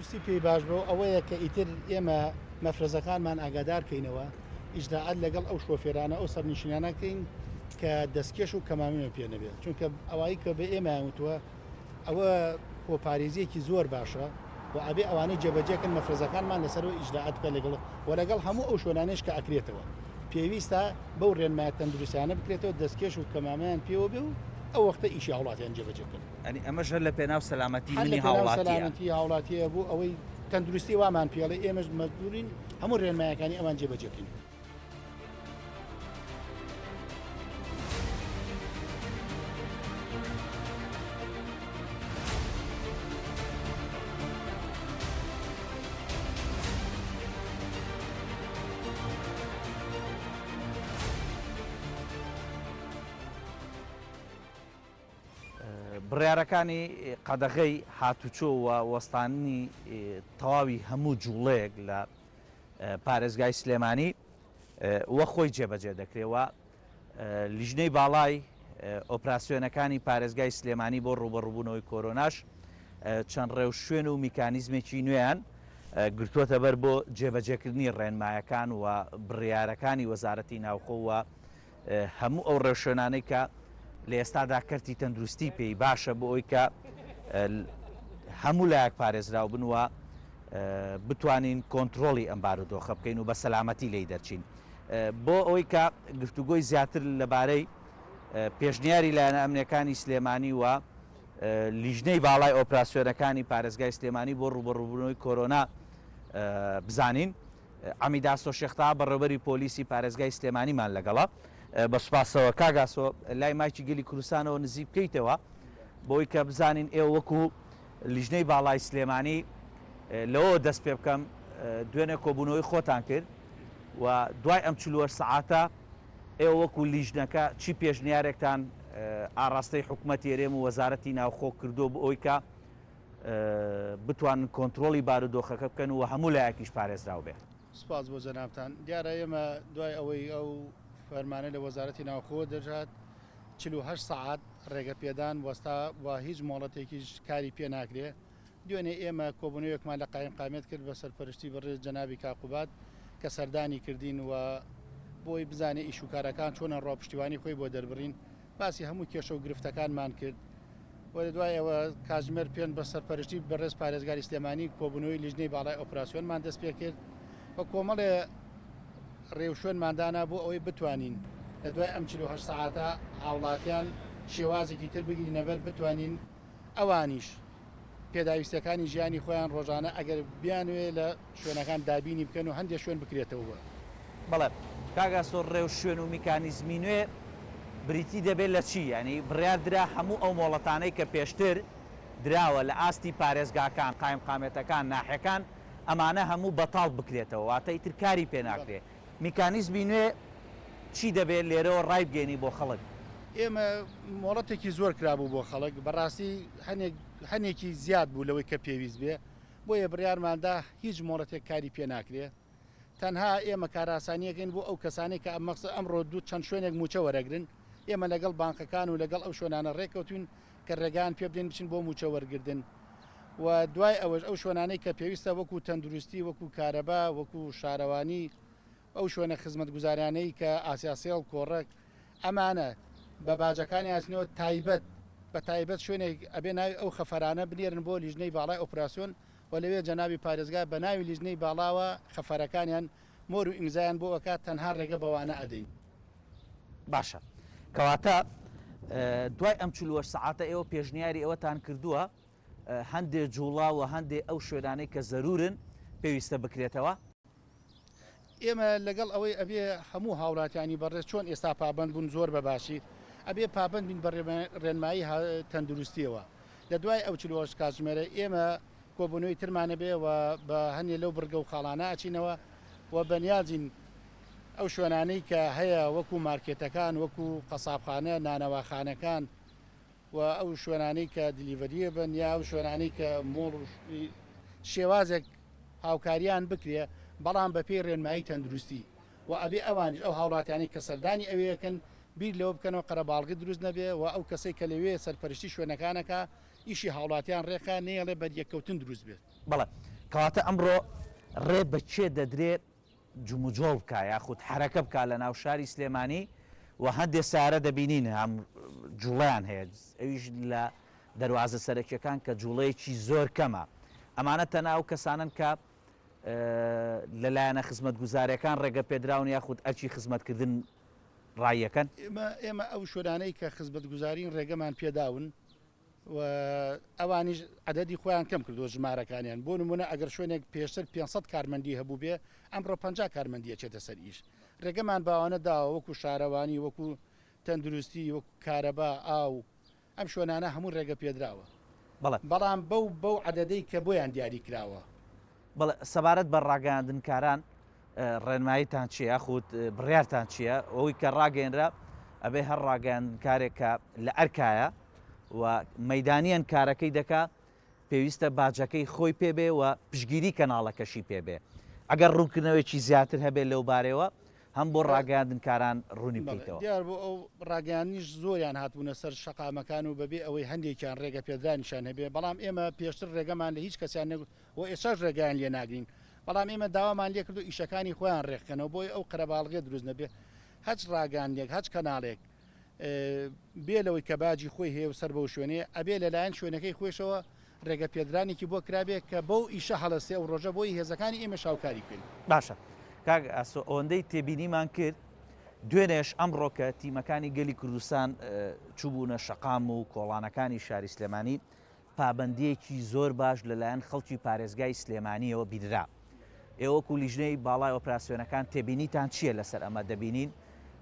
تەندروستی پێی باش بۆ ئەوەیە کە ئیتر ئێمە مەفرەزەکانمان ئاگادارکەینەوە ئیجداعات لەگەڵ ئەو شۆفێرانە ئەو سەرنشینانەکەین کە دەستکێش و کەمامێ پێ نەبێت چونکە ئەوایی کە بە ئێمە وتووە ئەوە خۆپارێزیەکی زۆر باشە و ئەبێ ئەوانەی جێبەجێکن مەفرەزەکانمان لەسەرەوە ئیجداعات بکە لەگەڵ وەلەگەڵ هەموو ئەو شوێنانەش کە ئەکرێتەوە پێویستە بەو ڕێنمایە تەندروستیانە بکرێتەوە دەستکێش و کەمامیان پێوە بێ و ئەو وەختە ئیشی هاوڵاتیان جێبەجێکن ئەنی ئەمەش لە پێناو سەلامەتی منی هاوڵاتیە بوو ئەوەی تەندروستی وامان پێڵێ ئێمەش مەجبورین هەموو ڕێنمایەکانی ئەوان جێبەجێکەین. بڕیارەکانی قەدەغەی ھاتووچۆ و وەستانی تەواوی هەموو جوڵەیەک لە پارێزگای سلێمانی وە خۆی جێبەجێ دەکرێەوە لیژنەی باڵای ئۆپراسیۆنەکانی پارێزگای سلێمانی بۆ ڕوبەڕووبوونەوەی کۆرۆناش چەند ڕێو شوێن و میکانیزمێکی نوێیان گرتووەتە بەر بۆ جێبەجێکردنی ڕێنمایەکان و بڕیارەکانی وەزارەتی ناوخۆ و هەموو ئەو ڕێوشوێنانەی کە لە ئێستادا کەرتی تەندروستی پێی باشە بۆ ئەوی کە هەموو لایەک پارێزراو بنوە بتوانین کۆنتترۆلی ئەم بارودۆخە بکەین و بە سەلامەتی لی دەرچین بۆ ئەوەی کە گفتوگۆی زیاتر لەبارەی پێشنیاری لایەنە ئەمنیەکانی سلێمانی و لیژنەی باڵای ئۆپراسیۆنەکانی پارێزگای سلێمانی بۆ ڕوبەڕووبوونەوەی کۆرۆنا بزانین عەمید ئاسۆ شێختا بەڕێوەبەری پۆلیسی پارێزگای سلێمانیمان لەگەڵە بە سوپاسەوە کاگاسۆ لای مایکی گەلی کوردستانەوە نزیک بکەیتەوە بۆی کە بزانین ئێوە وەکو لیژنەی باڵای سلێمانی لەوە دەست پێ بکەم دوێنێ کۆبوونەوەی خۆتان کرد و دوای ئەم 48 سەعاتە ئێوە وەکو لیژنەکە چی پێشنیارێکتان ئاڕاستەی حکوومەتی هەرێم و وەزارەتی ناوخۆ کردو بۆ ئەوی کە بتوانن کۆنتترۆلی بارودۆخەکە بکەن و هەموو لایەکیش پارێزراو بێ. سپاس بۆ جەنابتان دیارە ئێمە دوای ئەوەی ئەو فەرمانە لە وەزارەتی ناوخۆ دەژات 48 سەعات ڕێگە پێدان وەستا و هیچ مۆڵەتێکیش کاری پێ ناکرێ دوێنێ ئێمە کۆبوونەوەیەکمان لە قایم قامێت کرد بە سەرپەرشتی بەڕێز جەنابی کاقوبات کە سەردانی کردین و بۆی بزانێ ئیشوکارەکان چۆنە ڕۆپشتیوانی خۆی بۆ دەربڕین باسی هەموو کێشە و گرفتەکانمان کرد و دوایەوە کاژمێر پێن بە سەرپەرشتی بەڕێز پارێزگاری سلێمانی کۆبوونەوەی لیژنەی باڵای ئۆپراسیۆنمان دەست پێ کرد بە کۆمەڵێ ڕێوشوێنماندانا بۆ ئەوەی بتوانین لە دوای ئەم 48 سەعاتە هاوڵاتیان شێوازێکی تر بگرینە بەر بتوانین ئەوانیش پێداویستەکانی ژیانی خۆیان ڕۆژانە ئەگەر بیانوێ لە شوێنەکان دابینی بکەن و هەندێک شوێن بکرێتەوە. بەڵێ کاگاسۆ ڕێو شوێن و میکانیزمی نوێ بریتی دەبێت لە چی ینی بڕیاردرا هەموو ئەو مۆڵەتانەی کە پێشتر دراوە لە ئاستی پارێزگاکان قایم قامێتەکان ناحەکان ئەمانە هەموو بەتاڵ بکرێتەوە واتە ئیتر کاری پێ ناکرێت میکانیزمی نوێ چی دەبێت لێرەوە ڕای بگەینی بۆ خەڵک. ئێمە مۆڵەتێکی زۆر کرابوو بۆ خەڵک بەڕاستی هەنێکی زیاد بوو لەوەی کە پێویست بێ بۆیە بڕیارماندا هیچ مۆڵەتێک کاری پێ ناکرێ تەنها ئێمە کاراسانیەکەین بۆ ئەو کەسانی کە ئەمڕۆ دوو چەند شوێنێک موچە وەرەگرن ئێمە لەگەڵ بانکەکان و لەگەڵ ئەو شوێنانە ڕێکەوتین کە ڕێگان پێ بدەین بچین بۆ موچە وەرگردن و دوای ئەوەش ئەو شوێنانەی کە پێویستە وەکو تەندروستی وەکو کارەبا وەکو شارەوانی ئەو شوێنە خزمەت گوزاریانەی کە ئاسیاسیڵ کۆڕک ئەمانە بە باجەکانی ئاسنەوە تایبەت بە تایبەت شوێنێک ئەبێ ناوی ئەو خەفەرانە بنێرن بۆ لیژنەی باڵای ئۆپراسیۆن و لەوێ جەنابی پارێزگای بە ناوی لیژنەی باڵاوە خەفەرەکانیان مۆر و ئینگزایان بۆ ئەکات تەنها ڕێگە بەوانە ئەدەین. باشە کەواتە دوای ئەم 48 سەعاتە ئێوە پێشنیاری ئەوەتان کردووە هەندێک جوڵا و هەندێک ئەو شوێنانەی کە زەرورن پێویستە بکرێتەوە. ئێمە لەگەڵ ئەوەی ئەبێ هەموو هاوڵاتیانی بەڕێز چۆن ئێستا پابند بوون زۆر بەباشی ئەبێ پابند بین بە ڕێنمایی تەندروستیەوە لە دوای ئەو 48 کاتژمێرە ئێمە کۆبوونەوەی ترمانە بێ و بە هەندێک لەو بڕگە و خاڵانە ئەچینەوە و بەنیازین ئەو شوێنانەی کە هەیە وەکو مارکێتەکان وەکو قەسابخانە نانەواخانەکان و ئەو شوێنانەی کە دیلیڤەریە بن یا ئەو شوێنانەی کە مۆڵ شێوازێک هاوکاریان بکرێ بەڵام بە پێی ڕێنمایی تەندروستی و ئەبێ ئەوانش ئەو هاوڵاتیانی کە سەردانی ئەوەیەکەن بیر لەوە بکەنەوە قەرەباڵغی دروست نەبێ و ئەو کەسەی کە لەوێ سەرپەرشتی شوێنەکانەکە ئیشی هاوڵاتیان ڕێکا نێڵێ بەریەکەوتن دروست بێت. بەڵێ کەواتە ئەمڕۆ ڕێ بەچێ دەدرێت جموجۆڵ بکە یاخود حرەکە بکە لە ناو شاری سلێمانی و هەندێک سارە دەبینین هەم جوڵیان هەیە ئەویش لە دەواازە سەرەکیەکان کە جوڵەیەکی زۆر کەمە ئەمانە تەنها ئەو کەسانن کە لەلایەنە خزمەت گوزاریەکان ڕێگە پێدراون یاخود ئەرچی خزمەتکردن ڕایەکەن. ئێمە ئەو شوێنانەی کە خزمەت گوزارین ڕێگەمان پێداون و ئەوانیش عەدەدی خۆیان کەم کردو ژمارەکانیان بۆ نمونە ئەگەر شوێنێک پێشتر 500 کارمەندی هەبوو بێ ئەمڕۆ 50 کارمەندیە چێتە سەر ئیش ڕێگەمان باوانە داوە وەکو شارەوانی وەکو تەندروستی وەکو کارەبا ئاو ئەم شوێنانە هەموو ڕێگە پێدراوە بەڵام بەو عەدەدەی کە بۆیان دیاری کراوە. بەڵێ سەبارەت بە ڕاگەاندنکاران ڕێنماییتان چیە خود بڕیارتان چییە ئەوەی کە ڕاگەێنرا ئەبێ هەر ڕاگەاندکارێکە لە ئەرکایە و مەدانیان کارەکەی دەکا پێویستە باجەکەی خۆی پێبێ و پشگیری کەناڵەکەشی پێبێ ئەگەر ڕوونکردنەوەیکی زیاتر هەبێت لەو بارەوە هەم بۆ ڕاگەاندنکاران ڕوونی بکەیتەوە. دیار بۆ ئەو ڕاگەیانیش زۆریان هاتبوونە سەر شەقامەکان و بەبێ ئەوەی هەندێکیان ڕێگە پێدرانیشان هەبێ بەڵام ئێمە پێشتر ڕێگەمان لە هیچ کەسیان و ئێساش ڕێگەیان لێ ناگرین بەڵام ئێمە داوامان لێ کردو ئیشەکانی خۆیان ڕێکخەنەوە بۆی ئەو قەرەباڵغێ دروست نەبێ هەچ ڕاگەاندێک هەچ کەناڵێک بێ لەوەی کە باجی خۆی هەیە و سەر بەو شوێنێ ئەبێ لەلایەن شوێنەکەی خۆشەوە ڕێگە پێدرانێکی بۆ کرابێت کە بەو ئیشە هەڵەستێ و ڕۆژە بۆی هێزەکانی ئێمە شاوکاری بکەین. باشە کاک ئاسۆ ئەوەندەی تێبینیمان کرد دوێنێش ئەمڕۆ کە تیمەکانی گەلی کوردستان چوبوونە شەقام و کۆڵانەکانی شاری سلێمانی پابەندیەکی زۆر باش لەلایەن خەڵکی پارێزگای سلێمانیەوە بیدرا. ئێوەکو لیژنەی باڵای ئۆپراسیۆنەکان تێبینیتان چییە لەسەر ئەمە دەبینین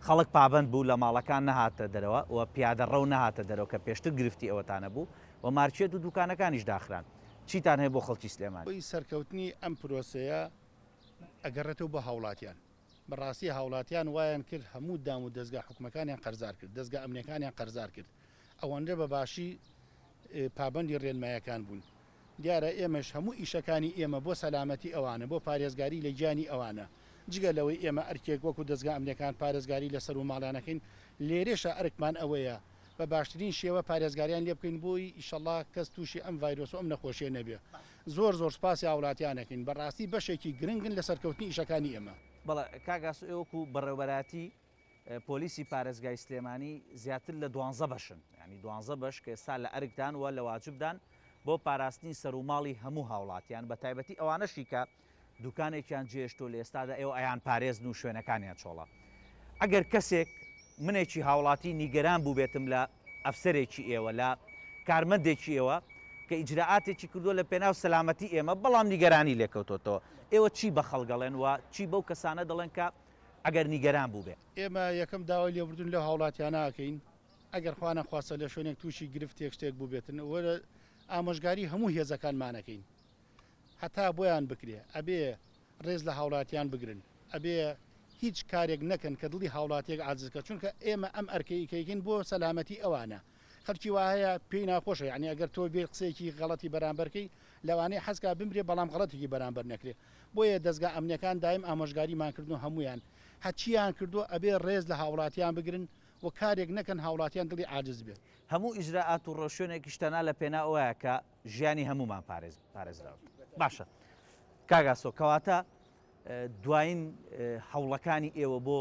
خەڵک پابند بوو لە ماڵەکان نەهاتە دەرەوە و پیادەڕەو نەهاتە دەرەوە کە پێشتر گرفتی ئەوەتانە بوو و مارچێت و دوکانەکانیش داخران چیتان هەیە بۆ خەڵکی سلێمانی؟ بۆی سەرکەوتنی ئەم پرۆسەیە ئەگەڕێتەوە بە هاوڵاتیان بەڕاستی هاوڵاتیان وایان کرد هەموو دام و دەستگا حکومەکانیان قەرزار کرد دەستگا ئەمنیەکانیان قەرزار کرد ئەوەندە بە باشی پابندی ڕێنمایەکان بوون. دیارە ئێمەش هەموو ئیشەکانی ئێمە بۆ سەلامەتی ئەوانە بۆ پارێزگاری لە گیانی ئەوانە جگە لەوەی ئێمە ئەرکێک وەکو دەستگا ئەمنیەکان پارێزگاری لەسەر و ماڵانەکەین لێرێشە ئەرکمان ئەوەیە بە باشترین شێوە پارێزگاریان لێ بکەین بۆی ئیشەڵڵا کەس تووشی ئەم ڤایرۆس و ئەم نەخۆشیە نەبێ. زۆر سوپاسی هاوڵاتیانەکەین بەڕاستی بەشێکی گرنگن لە سەرکەوتنی ئیشەکانی ئێمە. بەڵێ کاگاسو ئێوەکو بەڕێوەبەراتی پۆلیسی پارێزگای سلێمانی زیاتر لە 12 بەشن ینی 12 بەش کە ئێستا لە ئەرکدان و لە واجبدان بۆ پاراستنی سەر و ماڵی هەموو هاوڵاتیان بە تایبەتی ئەوانەشی کە دوکانێکیان جێشتۆ لە ئێستادا ئێوە ئەیان پارێزن و شوێنەکانیان چۆڵە. ئەگەر کەسێک منێکی هاوڵاتی نیگەران بوو بێتم لە ئەفسەرێکی ئێوە لە کارمەندێکی ئێوە کە ئیجراعاتێکی کردووە لە پێناو سەلامەتی ئێمە بەڵام نیگەرانی لێکەوتۆتەوە ئێوە چی بە خەڵگەڵێن و چی بەو کەسانە دەڵێن کە ئەگەر نیگەران بوو بێ؟ ئێمە یەکەم داوای لێبوردون لە هاوڵاتیانەکەین ئەگەر خوانە خواستە لە شوێنێک تووشی گرفتێک شتێک بوو بێتن وەرە ئامۆژگاری هەموو هێزەکانمانەکەین هەتا بۆیان بکرێ ئەبێ ڕێز لە هاوڵاتیان بگرن ئەبێ هیچ کارێک نەکەن کە دڵی هاوڵاتیەک عاجزکە چونکە ئێمە ئەم ئەرکەیکەین بۆ سەلامەتی ئەوانە خەڵکی وایە پێی ناخۆشە یعنی ئەگەر تۆ بێ قسەیەکی غەڵەتی بەرامبەرکەی لەوانەیە حەزکا بمرێ بەڵام غەڵەتێکی بەرامبەر نەکرێ بۆیە دەستگا ئەمنیەکان دایم ئامۆژگاریمان کردو هەمویان هەچیان کردو ئەبێ ڕێز لە هاوڵاتیان بگرن و کارێک نەکەن هاوڵاتیان دڵی عاجز بێت. هەموو ئیجراعات و ڕۆشتێکیشتەنا لە پێنا ئەوەیە کە ژیانی هەمومان پارێزراوە. باشە کاگاسۆ کەواتە دوایین هەوڵەکانی ئێوە بۆ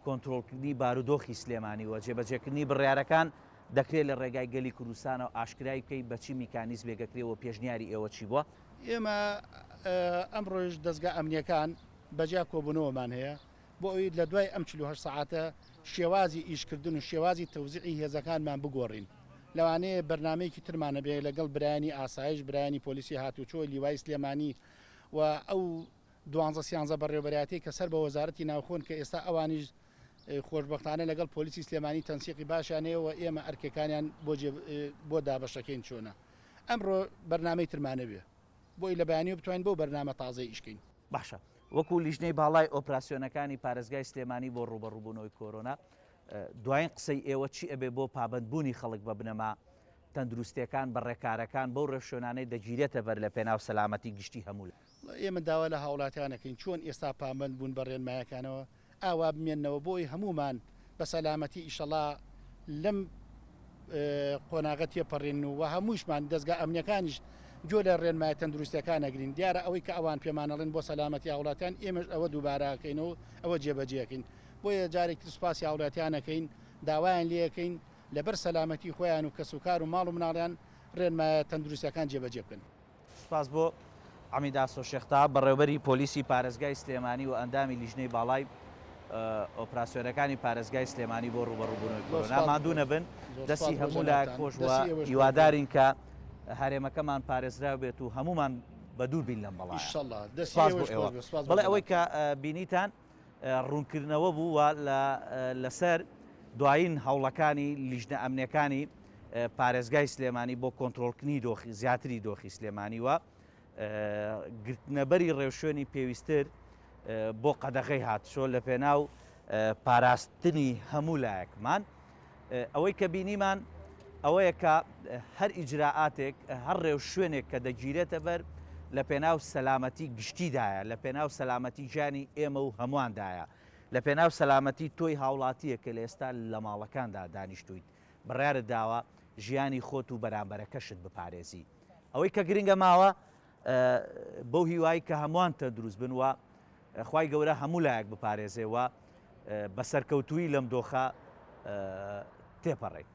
کۆنتترۆلکردنی بارودۆخی سلێمانی و جێبەجێکردنی بڕیارەکان دەکرێت لە ڕێگای گەلی کوردستانە و ئاشکرای بکەی بەچی میکانیزم بێگەکرێەوە پێشنیاری ئێوە چی بووە؟ ئێمە ئەمڕۆژ دەستگا ئەمنیەکان بەجیا کۆبوونەوەمان هەیە بۆ ئەوی لە دوای ئەم 48 ساعاتە شێوازی ئیشکردن و شێوازی تەوزیعی هێزەکانمان بگۆڕین لەوانەیە بەرنامەیەکی ترمانە بێ لەگەڵ برایانی ئاسایش برایانی پۆلیسی ھاتووچۆی لیوای سلێمانی و ئەو 12 بەڕێوەبەریاتی کە سەر بە وەزارەتی ناوخۆن کە ئێستا ئەوانیش خۆشببختانە لەگەڵ پۆلیسی سلێمانی تەنسیقی باشیانەیەوە ئێمە ئەرکەکانیان بۆ دابەشەکەین چۆنە ئەمڕۆ بەرنامەی ترمانە بێ بۆی لە بەیانی بتوانین بۆ بەرنامە تازەی ئیشکەین. باشە وەکو لیژنەی باڵای ئۆپراسیۆنەکانی پارێزگای سلێمانی بۆ ڕوبەڕووبوونەوەی کۆرۆنا دوایین قسەی ئێوە چی ئەبێ بۆ پابندبوونی خەڵک بە بنەما تەندروستیەکان بە ڕێکارەکان بەو ڕێشۆنانەی دەگیرێتە بەر لە پێناو سەلامەتی گشتی هەموو ئێمە داوا لە هاوڵاتیانەکەین چۆن ئێستا پابند بوون بە ڕێنمایەکانەوە ئاوا بمێننەوە بۆی هەمومان بە سەلامەتی ئیشەڵا لەم قۆناغە تێپەڕێن و هەمووشمان دەستگا ئەمنیەکانیش جۆ لە ڕێنمایە تەندروستیەکان نەگرین دیارە ئەوەی کە ئەوان پێمانەڵێن بۆ سەلامەتی هاوڵاتیان ئێمەش ئەوە دووبارەکەینەوە ئەوە جێبەجێەکەین بۆیە جارێکی سوپاسی هاوڵاتیانەکەین داوایان لەکەین لەبەر سەلامەتی خۆیان و کەسوکار و ماڵ و مناڵیان ڕێنمایە تەندروستیەکان جێبەجێ بکەن. سپاس بۆ عەمید ئاسۆ شێختا بەڕێوەبەری پۆلیسی پارێزگای سلێمانی و ئەندامی لیژنەی باڵای ئۆپراسیۆنەکانی پارێزگای سلێمانی بۆ ڕوبەڕووبوونەوەی کۆرۆنا مادوو نەبن دەستی هەموو لایەک خۆش وە هیوادارین کە هەرێمەکەمان پارێزرا بێت و هەمومان بە دوور بین لەم بەڵایە بەڵێ ئەوەی کە بینیتان ڕوونکردنەوە بوو وە لەسەر دوایین هەوڵەکانی لیژنە ئەمنیەکانی پارێزگای سلێمانی بۆ کۆنتترۆلکردنی دۆخی زیاتری دۆخی سلێمانی وە گرتنەبەری ڕێوشێنی پێویستتر بۆ قەدەغەی هاتووچۆ لە پێناو پاراستنی هەموو لایەکمان ئەوەی کە بینیمان ئەوەیە کە هەر ئیجراعاتێک هەر ڕێو شوێنێک کە دەگیرێتە بەر لە پێناو سەلامەتی گشتیدایە لە پێناو سەلامەتی ژیانی ئێمە و هەموواندایە لە پێناو سەلامەتی تۆی هاوڵاتیە کە لە ئێستا لە ماڵەکاندا دانیشتویت بڕیارت داوە ژیانی خۆت و بەرامبەرەکەشت بپارێزی ئەوەی کە گرنگە ماوە بەو هیوایی کە هەمووان تەندروست بن وە خوای گەورە هەموو لایەک بپارێزێەوە بە سەرکەوتووی لەم دۆخە تێپەڕێت.